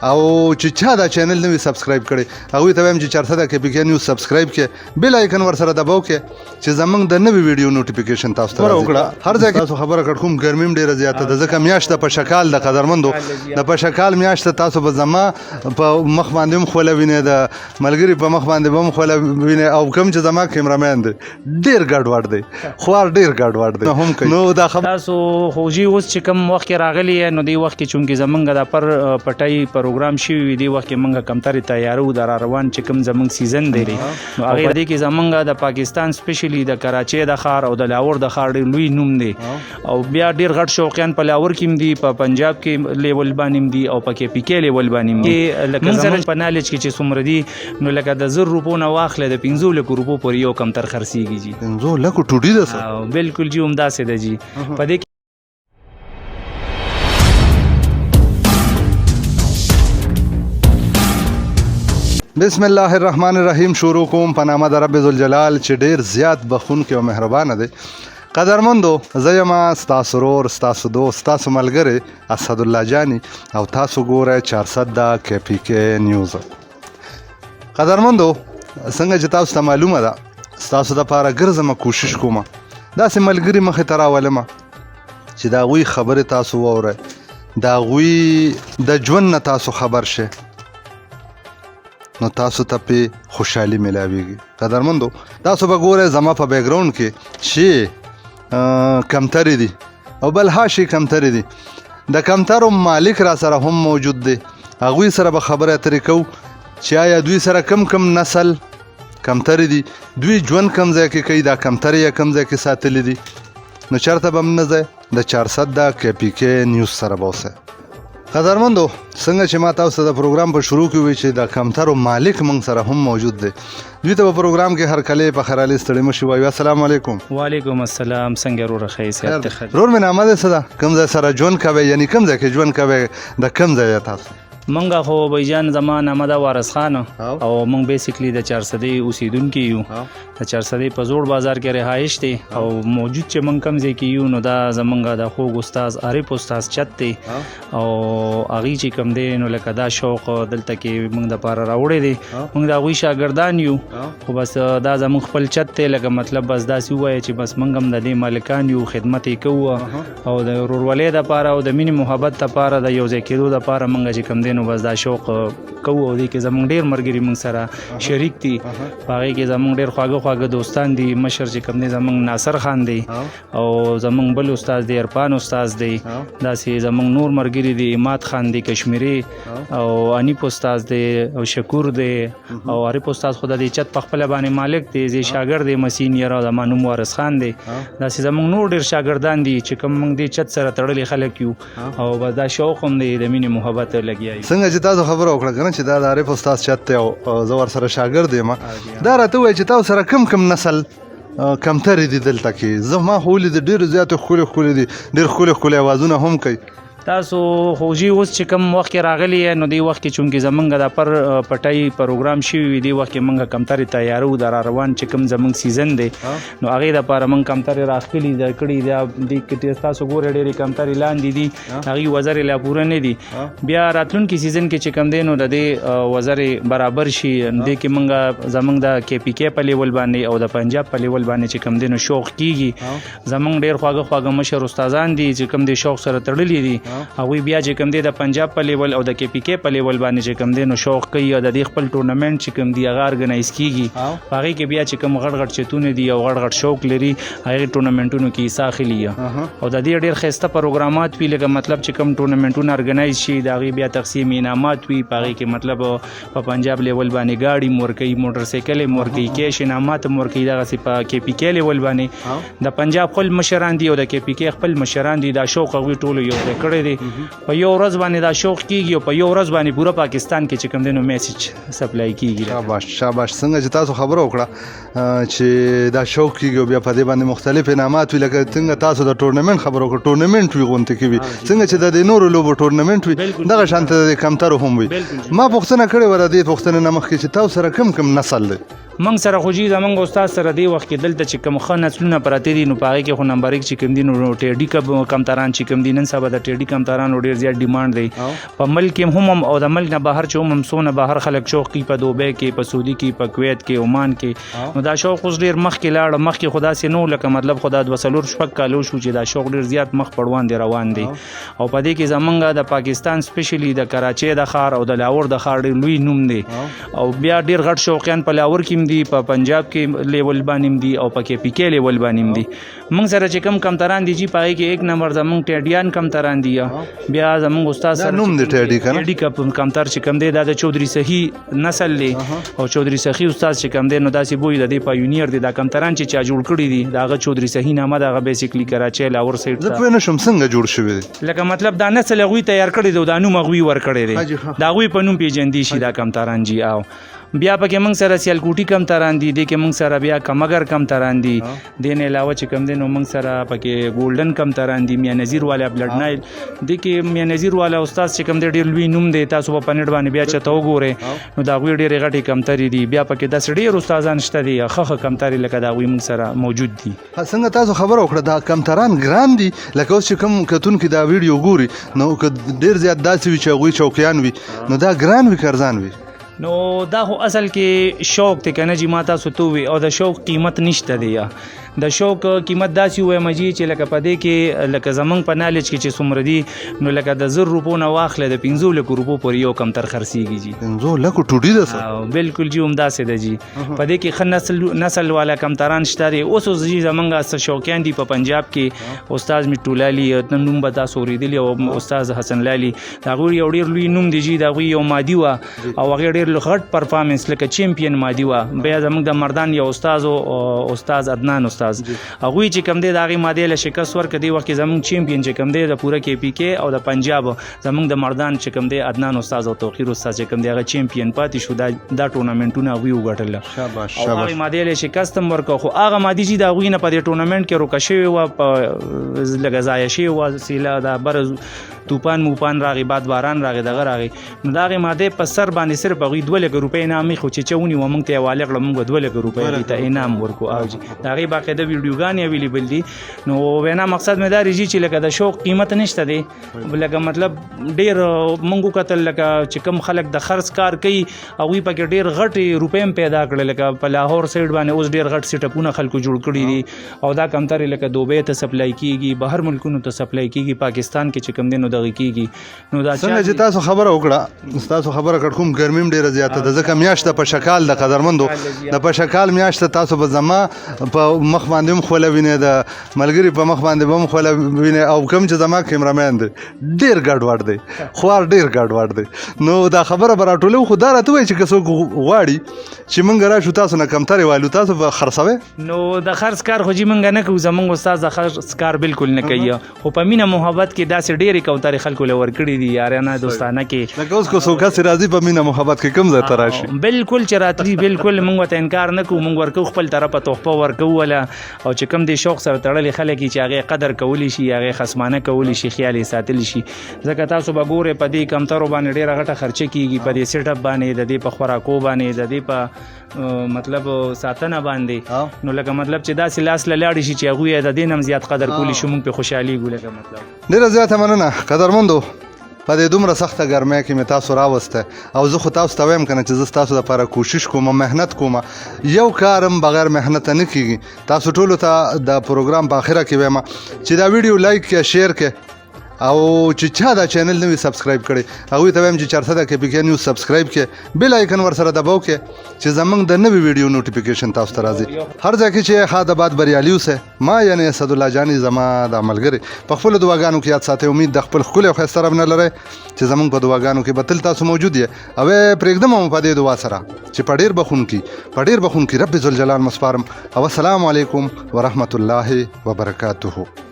او چې چا دا چینل نوی سبسکرایب کړي هغوی ته وایم چې 400 کې پی کې نیوز سبسکرایب کړي بیل آیکن ورسره دباو کړي چې زمونږ د نوی ویډیو نوټیفیکیشن تاسو ته راځي. هر ځای کې تاسو خبره کړ کوم ګرمي ډیره زیاته ده ځکه میاشت په شکال د قدرمندو د په شکال میاشت تاسو به زما په مخ باندې هم خوله وینئ د ملګري په مخ باندې به هم خوله وینئ او کوم چې زما کیمرامین دی ډېر ګډوډ دی خوار ډېر ګډوډ دی هم کوي. نو دا تاسو خو جی اوس چې کوم وخت کې راغلی نو دی وخت کې چونکې زمونږ د پر پټۍ پروګرام شوي دی وخت کې مونږ کمترې تیارو د را روان چې کوم زمونږ سیزن دی نو هغې دې کې زمونږ د پاکستان سپیشلی د کراچۍ د ښار او د لاهور د ښار ډېر لوی نوم دی او بیا ډېر غټ شوقیان په لاهور کې هم دي په پنجاب کې لیول باندې هم دي او په کې پی کې لیول باندې هم دي. لکه زمونږ په نالج کې چې څومره دي نو لکه د 1000 روپو نه واخله د 15 لکو روپو پورې یو کمتر خرڅېږي جي 15 لکو ټوټي ده سر بالکل جی همداسې ده جي په دې بسم الله الرحمن الرحیم شروع کوم په نامه د رب ذوالجلال چې ډیر زیات بخونکی او مهربانه دی. قدرمندو زه یم ستاسو ورور ستاسو دوست ستاسو ملګری اسد الله جانی او تاسو ګورئ 400 د کې پی کې نیوز. قدرمندو څنګه چې تاسو ته معلومه ده ستاسو دپاره ګرځم کوشش کوم داسې ملګري مخې ته راولم چې د هغوی خبرې تاسو واورئ د هغوی د ژوند نه تاسو خبر شئ نو تاسو ته پې خوشحالي ملاویږي. قدرمندو تاسو به ګورئ زما په بیکګراوند کې شی کمترې دي او بل ها شی کمترې دي. د کمترو مالک را سره هم موجود دی هغوی سره به خبرې اترې کوو چې آیا دوی سره کم نسل کمترې دي دوی ژوند کم ځای کې کوي دا کمترې یې کم ځای کې ساتلي دي. نو چېرته به هم نه ځئ د 400 د کې پی کې نیوز سره به اوسئ. قدرمندو څنګه چې ما تاسو ته د پروګرام په شروع کې وی چې د کمترو مالک موږ سره هم موجود دی دوی ته په پروګرام کې هر کله په خیرالي ستړي مشي وایو. السلام علیکم. وعلیکم السلام. څنګه ورور ښه صحت ته ورور مې نامه ده څه ده کوم ځای سره ژوند کوئ یعنی کوم ځای کې ژوند کوئ د کوم ځای تاسو؟ منګه خو بایجان زما نامه ده وارث خان او موږ بیسیکلی د 400 اوسیدونکي یو. د 400 په زوړ بازار کې رهایش دی او موجود چې موږ کوم ځای کې یو نو دا زمونږ د خوږ استاد عارف استاد چت دی او هغې چې کوم دی نو لکه دا شوق دلته کې موږ دپاره راوړی دی موږ د هغوی شاګردان یو خو بس دا زموږ خپل چت دی لکه مطلب بس داسې ووایه چې بس موږ هم د دې مالکان یو خدمت یې کوو او د ورورولۍ دپاره او د مینې محبت دپاره د یو ځای کېدو دپاره موږ چې کوم دی نو بس دا شوق کوو او دې کې زمونږ ډېر ملګري موږ سره شریک دي په هغې کې زمونږ ډېر خواږه دوستان دي. مشر چې کوم دی زمونږ ناصر خان دی او زمونږ بل استاد دی عرفان استاد دی داسې زمونږ نور ملګري دي اماد خان دی کشمیري او انیپ استاد دی او شکور دی او عارف استاد خو د دې چت په خپله باندې مالک دی زه شاګرد یم سینیر او زما نوم وارث خان دی داسې زمونږ نور ډېر شاګردان دي چې کوم موږ دې چت سره تړلي خلک یو او بس دا شوق هم دی د مینې محبت لګیا یو. څنګه چې تاسو خبره وکړه که نه چې دا د عارف استاد چت دی او زه ورسره شاګرد یم دا راته ووایه چې تاسو سره کم نسل کمترې دي دلته کې زه ما خو ولیدې ډېرې زیاتې ښکلې دي ډېر ښکلې اوازونه هم کوي. تاسو خو جی اوس چې کوم وخت کې راغلی نو دی وخت کې چونکې زمونږ د پر پټۍ پروګرام شوي وي دی وخت کې مونږ کمترې تیارو د را روان چې کوم زمونږ سیزن دی نو هغې دپاره مونږ کمترې راخلي د کړي دي کې تاسو ګورئ ډېرې کمترې لاندې دي هغې وزرې لا پوره نه دي بیا راتلونکي سیزن کې چې کوم دی نو د دې وزرې برابر شي دې کې مونږ زمونږ د کې پی کې په لیول باندې او د پنجاب په لیول باندې چې کوم دی نو شوق کېږي زمونږ ډېر خواږه مشر استادان دي چې کوم دی شوق سره تړلي دي هغوی بیا چې کوم دی د پنجاب په لیول او د کې پی کې په لیول باندې چې کوم دی نو شوق کوي او د دې خپل ټورنمنټ چې کوم دی هغه ارګنایز کېږي په هغې کې بیا چې کوم غټ چتونه دي او غټ شوق لري هغې ټورنمنټونو کې حصه اخلي او د دې ډېر ښایسته پروګرامات وي لکه مطلب چې کوم ټورنمنټونه ارګنایز شي د هغې بیا تقسیم انعامات وي په هغې کې مطلب په پنجاب لیول باندې ګاډي مو ورکوي موټرسایکل یې مو ورکوي کیش انعامات مو ورکوي دغسې په کې پی کې لیول باندې د پنجاب خپل مشران دي او د کې پی کې خپل مشران دي دا شوق هغوی ټولو یو ځای کړی دی په یو ورځ باندې دا شوق کېږي او په یو ورځ باندې پوره پاکستان کې چې کوم دی نو میسج سپلای کېږي. شاباش څنګه چې تاسو خبره وکړه چې دا شوق کېږي او بیا په دې باندې مختلف انعامات وي لکه څنګه تاسو د ټورنمنټ خبره وکړه ټورنمنټ وي غونډې کې وي څنګه چې د دې نورو لوبو ټورنمنټ وي دغه شانته د کمترو هم وي. ما پوښتنه کړې وه د دې پوښتنې نه مخکې چې تاسو سره کم نسل دی موږ سره خو جی زمونږ استاد سره دی وخت کې دلته چې کوم ښه نسلونه پراته دي نو په هغې کې خو نمبر 1 چې کوم دي نو ټیډي کمتران چې کوم دي نن سبا د ټیډي کمترانو ډېر زیات ډیمانډ دی په ملک کې هم او د ملک نه بهر چې هم څونه بهر خلک شوق کوي په دوبۍ کې په سعودي کې په کویت کې عمان کې نو دا شوق اوس ډېر مخکې لاړه مخکې خو داسې نه لکه مطلب خو دا 2-4 کالو شو چې دا شوق ډېر زیات مخ پړوان دی روان دی او په دې کې زمونږ د پاکستان سپیشلی د کراچۍ د ښار او د لاهور د ښار ډېر لوی نوم دی او بیا ډېر غټ شوقیان په لاهور کې دي په پنجاب کې لیول باندې دي او په کې پی کې لیول باندې دي موږ سره چې کم کمتران دي جی پای کې 1 نمبر زمونږ ټیډیان کمتران دي بیا زمونږ استاد سره نوم دی ټیډي کنه ټیډي کمتر چې کم دی دا د چودري صحیح نسل دی او چودري صحیح استاد چې کم دی نو داسې بوی د دې پایونیر دی دا کمتران چې چا جوړ کړی دي داغه چودري صحیح نامه دغه بیسیکلی کراچۍ لاهور سایډ زه پوه نه شم څنګه جوړ شوی دی لکه مطلب دا نسل هغوی تیار کړی دی دا نوم هغوی ورکړی دی د هغوی په نوم پیژندی شي دا کمتران جی او بیا پکې موږ سره سیالکوټي کمتران دي دې کې موږ سره بیا کمګر کمتران دي دې نه علاوه چې کم دي نو موږ سره پکې ګولډن کمتران دي میا نذیر والا بلډ نایل دې کې میا نذیر والا استاد چې کم دی ډېر لوی نوم دی تاسو په پنډ باندې بیا چته وګورئ نو دا غوي ډېرې غټې کمتري دي بیا پکې داسې ډېر استادان شته دي ښه کمتري لکه دا غوي موږ سره موجود دي څنګه تاسو خبر وکړه دا کمتران ګران دي لکه اوس چې کوم کتونکي دا ویډیو ګوري نو ډېر زیات داسې وي چې هغوی چوکیان وي نو دا ګران وي که ارزان وي نو دا خو اصل کې شوق دی کنه جی ما تاسو ته وي او د شوق قیمت نشته دی د شوق قیمت داسې وایم جی چې لکه په دې کې لکه زمونږ په نالج کې چې څومره دي نو لکه د 1000 روپو نه واخلې د 15 لکو روپو پورې یو کمتر خرڅېږي جی 15 لکو ټوټي ده سر بالکل جی همداسې ده جی په دې کې ښه نسل والا کمتران شته دی اوس جی زمونږ څه شوقیان دي په پنجاب کې استاد میټو لالي نوم به تاسو اورېدلی او استاد حسن لالي د هغوی یو ډېر لوی نوم دی جی د هغوی یو مادي وه او هغې ډېر غټ پرفارمنس لکه چیمپین مادي وه بیا زمونږ د مردان یو استاد استاد عدنان استاد هغوی چې کم دی د هغې مادې له شکست ورکړه دې وخت کې زمونږ چیمپین چې کم دی د پوره کې پی کې او د پنجاب زمونږ د مردان چې کم دی عدنان استاد او توقیر استاد چې کم دی هغه چیمپین پاتې شو دا ټورنمنټونه هغوی وګټله شاباش او هغې مادې له شکست هم ورکړه خو هغه مادي چې د هغوی نه په دې ټورنمنټ کې روکه شوې وه په لږه ضایع شوې وه سیله دا بره توپان موپان راغی باد باران راغی دغه راغی نو د هغې مادې په سر باندې صرف هغوی 2 لکه روپۍ انعام خو چې چا ونیوه موږ ته یې حواله کړه موږ 2 لکه روپۍ هغوی ته انعام ورکړو او جي د هغې باقاعده ویډیوګانې اویلیبل دي نو وینا مقصد مې دا دی چې لکه د شوق قیمت نشته دی لکه مطلب ډېر موږ وکتل لکه چې کوم خلک د خرڅ کار کوي هغوی پکې ډېر غټې روپۍ هم پیدا کړل لکه په لاهور سایډ باندې اوس ډېر غټ سیټاپونه خلکو جوړ کړي دي او دا کمترې لکه دوبۍ ته سپلای کېږي بهر ملکونو ته سپلای کېږي پاکستان کې چې کوم دی نو دغه کېږي نو دا څنګه چې تاسو خبره وکړه تاسو خبره کړ کوم ګرمي هم ډېره زیاته ده ځکه میاشت په شکال د قدرمندو د په شکال میاشت تاسو به زما په مخ باندې هم خوله وینئ د ملګري په مخ باندې به هم خوله وینئ او کوم چې زما کیمرامین دی ډېر ګډوډ دی خوار ډېر ګډوډ دی نو دا خبره به راټولو خو دا راته وایي چې که څوک غواړي چې موږ راشو تاسو نه کمترې والو تاسو به خرڅوئ نو د خرڅ کار خو جی موږ نه کوو زموږ استاد د خرڅ کار بالکل نه کوي خو په مینه محبت کې داسې ډېرې کوترې خلکو له ورکړي دي یارانه دوستانه کې لکه اوس کو څوک هسې راځي په مینه محبت کې کوم ځای ته راشي بالکل چې راتلي بالکل موږ ورته انکار نه کوو موږ ورکوو خپل طرفه تحفه ورکوو وله او چې کوم دی شوق سره تړلي خلک چې هغې قدر کولی شي هغې خصمانه کولی شي خیال یې ساتلی شي ځکه تاسو به ګورئ په دې کمترو باندې ډېره غټه خرچه کېږي په دې سیټ اپ باندې د دې په خوراکو باندې د دې په مطلب ساتنه باندې نو لکه مطلب چې داسې لاس له لاړې شي چې هغوی یې د دې نه هم زیات قدر کولی شي موږ پرې خوشحالېږو لکه مطلب ډېره زیاته مننه قدرمندو په دې دومره سخته ګرمۍ کې مې تاسو راوسته او زه خو تاسو ته وایم که نه چې زه ستاسو دپاره کوشش کوم محنت کوم یو کار هم بغیر محنته نه کېږي تاسو ټولو ته د پروګرام په اخره کې وایم چې دا ویډیو لایک کړه شیر کړه او چې چا دا چینل نه وي سبسکرایب کړی هغوی ته وایم چې چېرته د KPK نیوز سبسکرایب کړئ بیل آیکن ورسره دباو کړئ چې زموږ د نوي ویډیو نوټیفیکیشن تاسو ته راځي هر ځای کې چې ښاد آباد بریالي اوسئ ما یعنې اسدالله جاني زما د ملګري په خپلو دعاګانو کې یاد ساتئ امید د خپل ښکلي او ښایسته رب نه لرئ چې زموږ په دعاګانو کې به تل تاسو موجود یې او پرېږدم هم په دې دعا سره چې په ډېر بخونکي رب ذوالجلال مسپارم او السلام علیکم ورحمة الله وبرکاته